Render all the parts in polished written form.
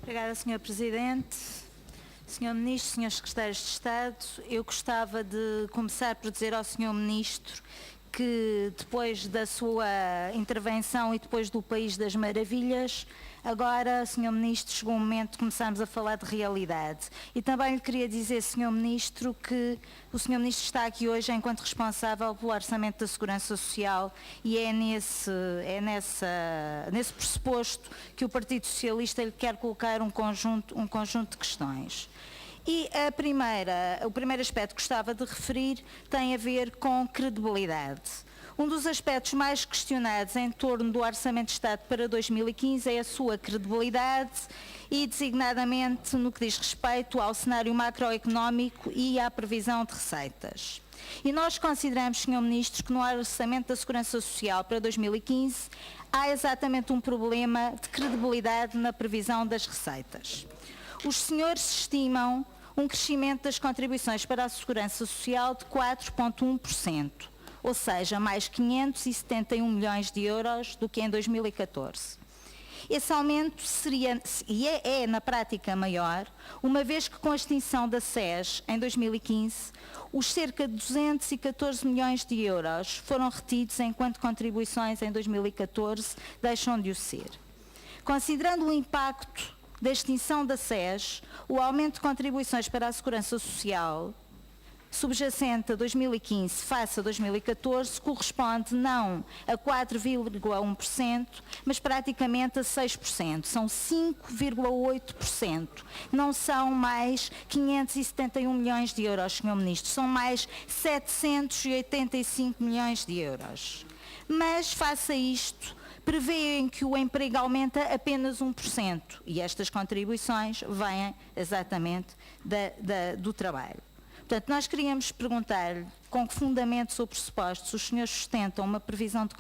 Obrigada, Sr. Presidente. Sr. Ministro, Srs. Secretários de Estado, eu gostava de começar por dizer ao Sr. Ministro que depois da sua intervenção e depois do País das Maravilhas, agora, Sr. Ministro, chegou o momento de começarmos a falar de realidade. E também lhe queria dizer, Sr. Ministro, que o Sr. Ministro está aqui hoje enquanto responsável pelo Orçamento da Segurança Social e é nesse pressuposto que o Partido Socialista lhe quer colocar um conjunto de questões. E o primeiro aspecto que gostava de referir tem a ver com credibilidade. Um dos aspectos mais questionados em torno do Orçamento de Estado para 2015 é a sua credibilidade e, designadamente, no que diz respeito ao cenário macroeconómico e à previsão de receitas. E nós consideramos, Sr. Ministro, que no Orçamento da Segurança Social para 2015 há exatamente um problema de credibilidade na previsão das receitas. Os senhores estimam um crescimento das contribuições para a Segurança Social de 4,1%, ou seja, mais 571 milhões de euros do que em 2014. Esse aumento seria, e é na prática maior, uma vez que com a extinção da SES em 2015, os cerca de 214 milhões de euros foram retidos enquanto contribuições em 2014 deixam de o ser. Considerando o impacto da extinção da SES, o aumento de contribuições para a Segurança Social subjacente a 2015 face a 2014 corresponde não a 4,1%, mas praticamente a 6%. São 5,8%. Não são mais 571 milhões de euros, Sr. Ministro, são mais 785 milhões de euros. Mas, face a isto, prevêem que o emprego aumenta apenas 1% e estas contribuições vêm exatamente do trabalho. Portanto, nós queríamos perguntar-lhe com que fundamentos ou pressupostos os senhores sustentam uma previsão de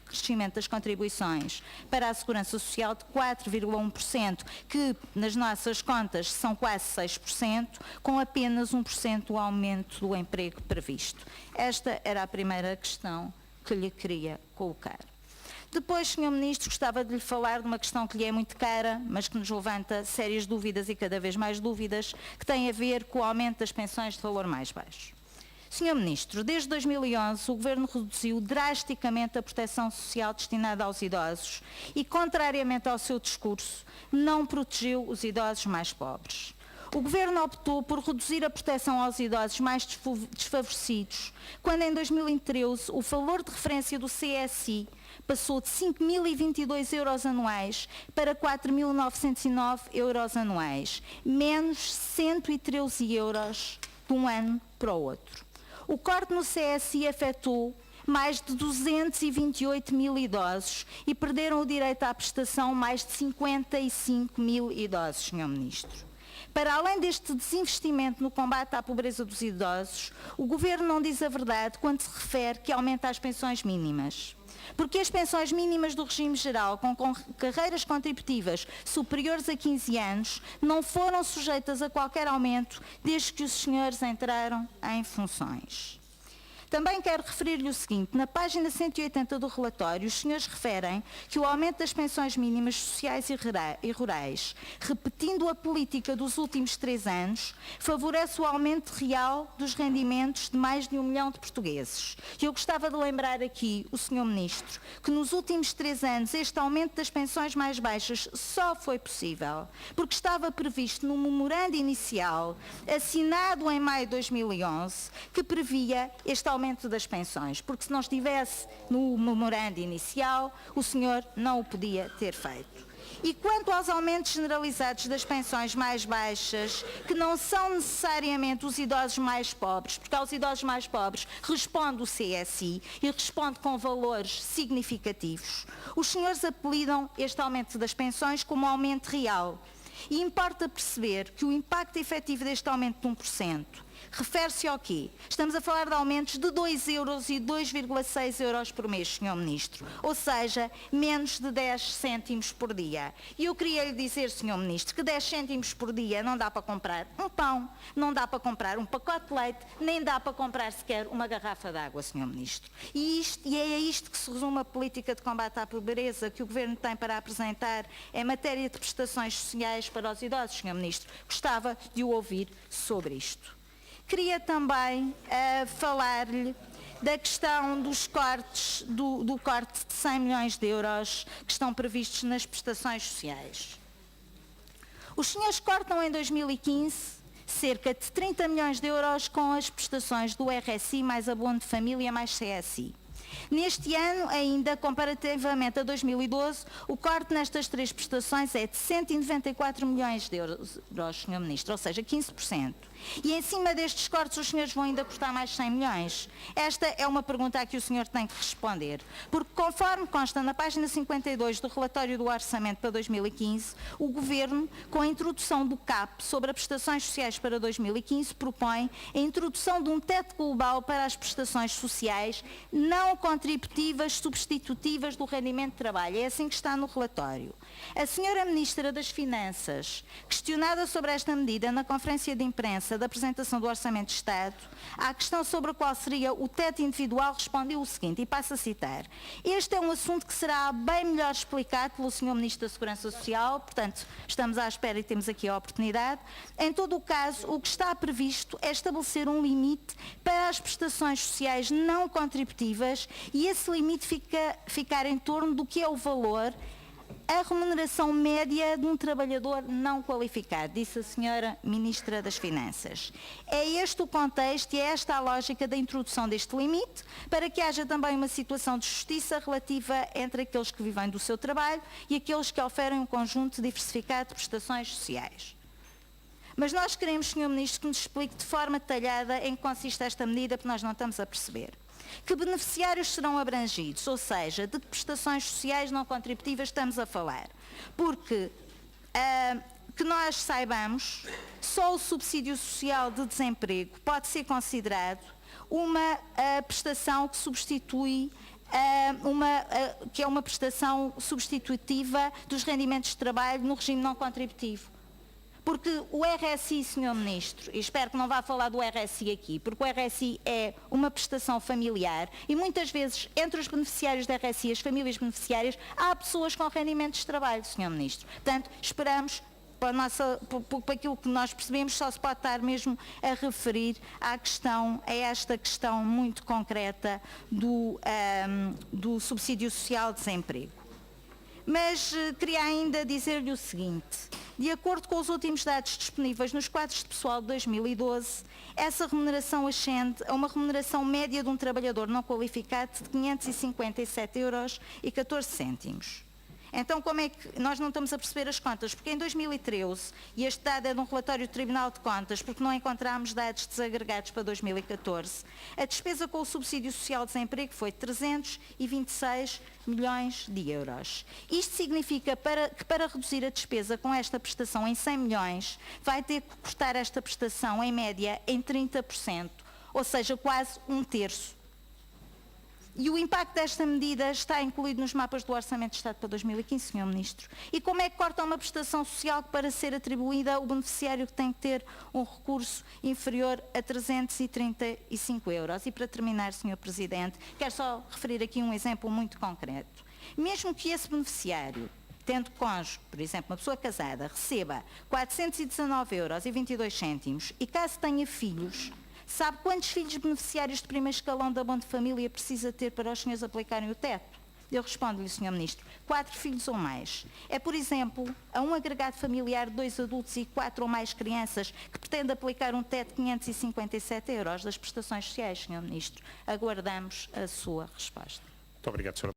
crescimento das contribuições para a Segurança Social de 4,1%, que nas nossas contas são quase 6%, com apenas 1% o aumento do emprego previsto. Esta era a primeira questão que lhe queria colocar. Depois, Sr. Ministro, gostava de lhe falar de uma questão que lhe é muito cara, mas que nos levanta sérias dúvidas e cada vez mais dúvidas, que tem a ver com o aumento das pensões de valor mais baixo. Sr. Ministro, desde 2011 o Governo reduziu drasticamente a proteção social destinada aos idosos e, contrariamente ao seu discurso, não protegeu os idosos mais pobres. O Governo optou por reduzir a proteção aos idosos mais desfavorecidos, quando em 2013 o valor de referência do CSI passou de 5.022 euros anuais para 4.909 euros anuais, menos 113 euros de um ano para o outro. O corte no CSI afetou mais de 228 mil idosos e perderam o direito à prestação mais de 55 mil idosos, Sr. Ministro. Para além deste desinvestimento no combate à pobreza dos idosos, o Governo não diz a verdade quando se refere que aumenta as pensões mínimas. Porque as pensões mínimas do regime geral, com carreiras contributivas superiores a 15 anos, não foram sujeitas a qualquer aumento desde que os senhores entraram em funções. Também quero referir-lhe o seguinte: na página 180 do relatório, os senhores referem que o aumento das pensões mínimas sociais e rurais, repetindo a política dos últimos 3 anos, favorece o aumento real dos rendimentos de mais de 1 milhão de portugueses. E eu gostava de lembrar aqui o Sr. Ministro que nos últimos 3 anos este aumento das pensões mais baixas só foi possível porque estava previsto no memorando inicial, assinado em maio de 2011, que previa este aumento das pensões, porque se não estivesse no memorando inicial, o senhor não o podia ter feito. E quanto aos aumentos generalizados das pensões mais baixas, que não são necessariamente os idosos mais pobres, porque aos idosos mais pobres responde o CSI e responde com valores significativos, os senhores apelidam este aumento das pensões como aumento real. E importa perceber que o impacto efetivo deste aumento de 1% Refere-se ao quê? Estamos a falar de aumentos de 2 euros e 2,6 euros por mês, Sr. Ministro, ou seja, menos de 10 cêntimos por dia. E eu queria lhe dizer, Sr. Ministro, que 10 cêntimos por dia não dá para comprar um pão, não dá para comprar um pacote de leite, nem dá para comprar sequer uma garrafa de água, Sr. Ministro. E é a isto que se resume a política de combate à pobreza que o Governo tem para apresentar em matéria de prestações sociais para os idosos, Sr. Ministro. Gostava de o ouvir sobre isto. Queria também falar-lhe da questão dos cortes, do corte de 100 milhões de euros que estão previstos nas prestações sociais. Os senhores cortam em 2015 cerca de 30 milhões de euros com as prestações do RSI mais abono de família mais CSI. Neste ano, ainda, comparativamente a 2012, o corte nestas três prestações é de 194 milhões de euros, Sr. Ministro, ou seja, 15%. E em cima destes cortes os senhores vão ainda cortar mais 100 milhões? Esta é uma pergunta a que o senhor tem que responder, porque conforme consta na página 52 do relatório do Orçamento para 2015, o Governo, com a introdução do CAP sobre as prestações sociais para 2015, propõe a introdução de um teto global para as prestações sociais não contributivas substitutivas do rendimento de trabalho. É assim que está no relatório. A senhora Ministra das Finanças, questionada sobre esta medida na conferência de imprensa da apresentação do Orçamento de Estado, à questão sobre a qual seria o teto individual, respondeu o seguinte, e passo a citar: este é um assunto que será bem melhor explicado pelo Sr. Ministro da Segurança Social, portanto, estamos à espera e temos aqui a oportunidade. Em todo o caso, o que está previsto é estabelecer um limite para as prestações sociais não contributivas e esse limite ficar em torno do que é o valor, a remuneração média de um trabalhador não qualificado, disse a senhora Ministra das Finanças. É este o contexto e é esta a lógica da introdução deste limite, para que haja também uma situação de justiça relativa entre aqueles que vivem do seu trabalho e aqueles que oferem um conjunto diversificado de prestações sociais. Mas nós queremos, Sr. Ministro, que nos explique de forma detalhada em que consiste esta medida, porque nós não estamos a perceber. Que beneficiários serão abrangidos, ou seja, de que prestações sociais não contributivas estamos a falar? Porque, que nós saibamos, só o subsídio social de desemprego pode ser considerado uma prestação que substitui que é uma prestação substitutiva dos rendimentos de trabalho no regime não contributivo. Porque o RSI, Sr. Ministro, e espero que não vá falar do RSI aqui, porque o RSI é uma prestação familiar e muitas vezes entre os beneficiários do RSI, as famílias beneficiárias, há pessoas com rendimentos de trabalho, Sr. Ministro. Portanto, esperamos, para aquilo que nós percebemos, só se pode estar mesmo a referir a esta questão muito concreta do subsídio social de desemprego. Mas queria ainda dizer-lhe o seguinte: de acordo com os últimos dados disponíveis nos quadros de pessoal de 2012, essa remuneração ascende a uma remuneração média de um trabalhador não qualificado de 557,14 euros. Então, como é que nós não estamos a perceber as contas? Porque em 2013, e este dado é de um relatório do Tribunal de Contas, porque não encontramos dados desagregados para 2014, a despesa com o subsídio social de desemprego foi 326 milhões de euros. Isto significa que para reduzir a despesa com esta prestação em 100 milhões, vai ter que cortar esta prestação em média em 30%, ou seja, quase um terço. E o impacto desta medida está incluído nos mapas do Orçamento de Estado para 2015, Sr. Ministro. E como é que corta uma prestação social que, para ser atribuída, o beneficiário tem que ter um recurso inferior a 335 euros? E para terminar, Sr. Presidente, quero só referir aqui um exemplo muito concreto. Mesmo que esse beneficiário, tendo cônjuge, por exemplo, uma pessoa casada, receba 419,22 euros e caso tenha filhos, sabe quantos filhos beneficiários de primeiro escalão da abono de família precisa ter para os senhores aplicarem o teto? Eu respondo-lhe, Sr. Ministro, 4 filhos ou mais. É, por exemplo, a um agregado familiar de 2 adultos e 4 ou mais crianças que pretende aplicar um teto de 557 euros das prestações sociais, Sr. Ministro. Aguardamos a sua resposta. Muito obrigado, Sr.